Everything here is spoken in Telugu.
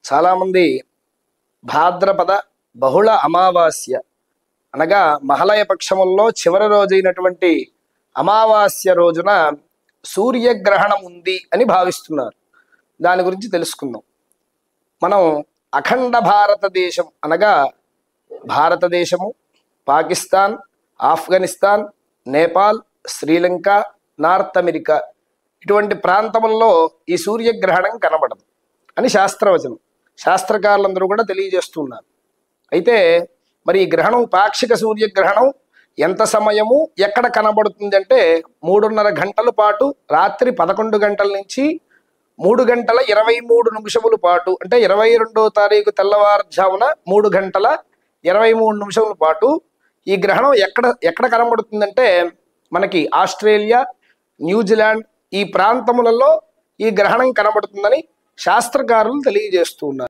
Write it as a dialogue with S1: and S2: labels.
S1: చాలామంది భాద్రపద బహుళ అమావాస్య అనగా మహలయ పక్షముల్లో చివరి రోజైనటువంటి అమావాస్య రోజున సూర్యగ్రహణం ఉంది అని భావిస్తున్నారు. దాని గురించి తెలుసుకుందాం. మనం అఖండ భారతదేశం అనగా భారతదేశము, పాకిస్తాన్, ఆఫ్ఘనిస్తాన్, నేపాల్, శ్రీలంక, నార్త్ అమెరికా ఇటువంటి ప్రాంతముల్లో ఈ సూర్యగ్రహణం కనబడదు అని శాస్త్రవచనం. శాస్త్రకారులందరూ కూడా తెలియజేస్తున్నారు. అయితే మరి ఈ గ్రహణం, పాక్షిక సూర్యగ్రహణం ఎంత సమయము ఎక్కడ కనబడుతుంది అంటే 3:30 గంటల పాటు రాత్రి 11 గంటల నుంచి 3 గంటల 23 నిమిషముల పాటు అంటే 22వ తారీఖు తెల్లవారుజామున 3 గంటల 23 నిమిషముల పాటు ఈ గ్రహణం ఎక్కడ కనబడుతుందంటే మనకి ఆస్ట్రేలియా, న్యూజిలాండ్ ఈ ప్రాంతములలో ఈ గ్రహణం కనబడుతుందని శాస్త్రకారులు తెలియజేస్తున్నారు.